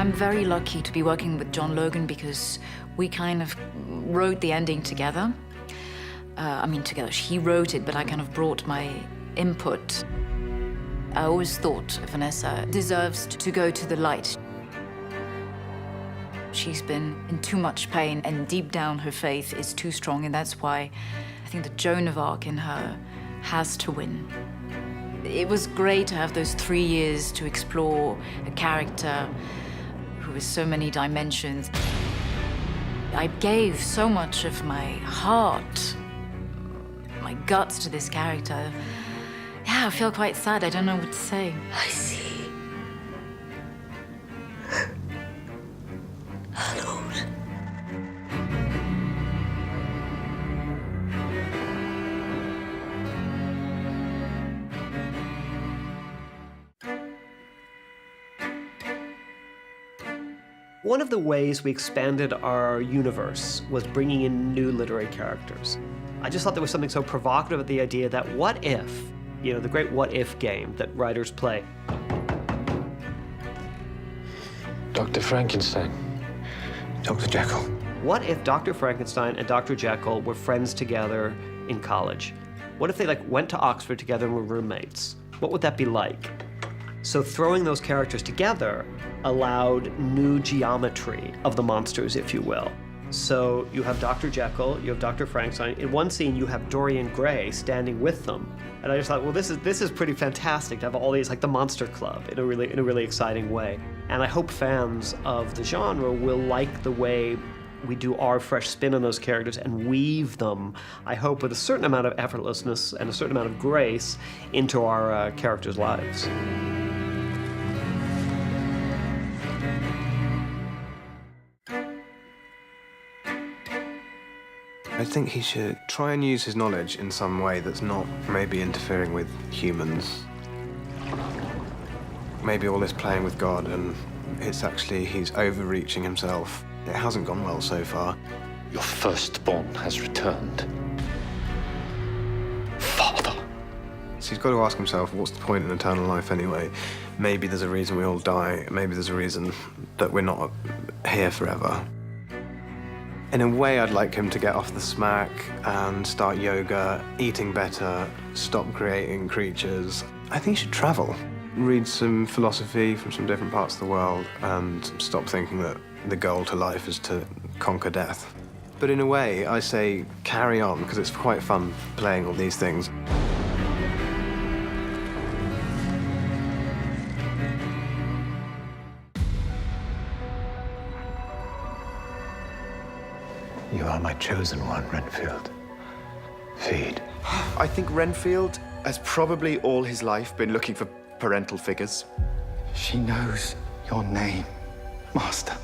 I'm very lucky to be working with John Logan because we kind of wrote the ending together. Together. He wrote it, but I kind of brought my input. I always thought Vanessa deserves to go to the light. She's been in too much pain, and deep down her faith is too strong, and that's why I think the Joan of Arc in her has to win. It was great to have those 3 years to explore a character who has so many dimensions. I gave so much of my heart, my guts to this character. Yeah, I feel quite sad. I don't know what to say. I see. Our Lord. One of the ways we expanded our universe was bringing in new literary characters. I just thought there was something so provocative at the idea that what if, the great what if game that writers play. Dr. Frankenstein. Dr. Jekyll. What if Dr. Frankenstein and Dr. Jekyll were friends together in college? What if they went to Oxford together and were roommates? What would that be like? So throwing those characters together allowed new geometry of the monsters, if you will. So you have Dr. Jekyll, you have Dr. Frankenstein. In one scene, you have Dorian Gray standing with them. And I just thought, well, this is pretty fantastic to have all these, like the Monster Club, in a really exciting way. And I hope fans of the genre will like the way we do our fresh spin on those characters and weave them, I hope, with a certain amount of effortlessness and a certain amount of grace into our characters' lives. I think he should try and use his knowledge in some way that's not maybe interfering with humans. Maybe all this playing with God, and it's actually he's overreaching himself. It hasn't gone well so far. Your firstborn has returned. Father. So he's got to ask himself, what's the point in eternal life anyway? Maybe there's a reason we all die. Maybe there's a reason that we're not here forever. In a way, I'd like him to get off the smack and start yoga, eating better, stop creating creatures. I think he should travel, read some philosophy from some different parts of the world, and stop thinking that the goal to life is to conquer death. But in a way, I say carry on, because it's quite fun playing all these things. You are my chosen one, Renfield. Feed. I think Renfield has probably all his life been looking for parental figures. She knows your name, Master.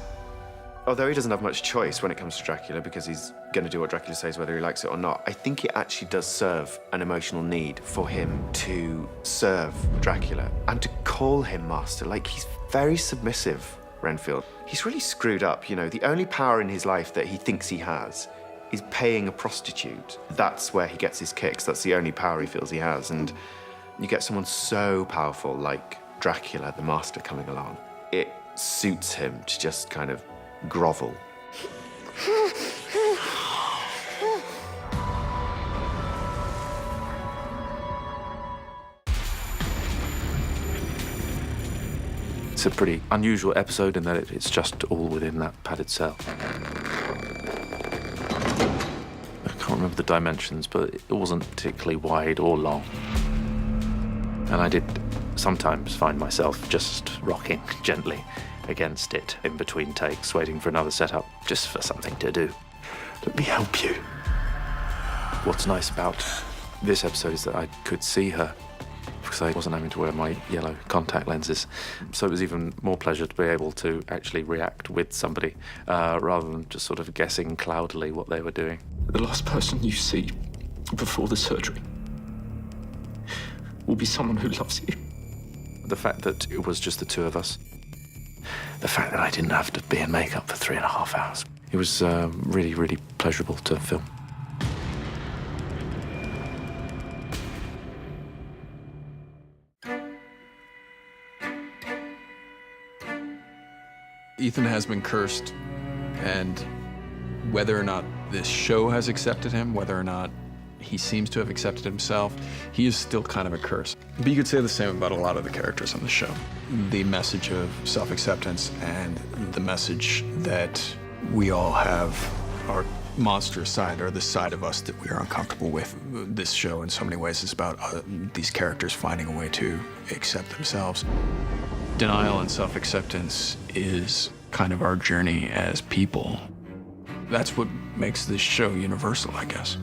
Although he doesn't have much choice when it comes to Dracula, because he's going to do what Dracula says whether he likes it or not, I think it actually does serve an emotional need for him to serve Dracula and to call him Master. Like, he's very submissive, Renfield. He's really screwed up, The only power in his life that he thinks he has is paying a prostitute. That's where he gets his kicks. That's the only power he feels he has. And you get someone so powerful like Dracula, the Master, coming along. It suits him to just kind of grovel. It's a pretty unusual episode in that it's just all within that padded cell. I can't remember the dimensions, but it wasn't particularly wide or long. And I did sometimes find myself just rocking gently against it in between takes, waiting for another setup, just for something to do. Let me help you. What's nice about this episode is that I could see her, because I wasn't having to wear my yellow contact lenses. So it was even more pleasure to be able to actually react with somebody, rather than just sort of guessing cloudily what they were doing. The last person you see before the surgery will be someone who loves you. The fact that it was just the two of us, the fact that I didn't have to be in makeup for 3.5 hours, it was really, really pleasurable to film. Ethan has been cursed, and whether or not this show has accepted him, whether or not he seems to have accepted himself, he is still kind of a curse. But you could say the same about a lot of the characters on the show. The message of self-acceptance and the message that we all have our monstrous side, or the side of us that we are uncomfortable with. This show in so many ways is about these characters finding a way to accept themselves. Denial and self-acceptance is kind of our journey as people. That's what makes this show universal, I guess.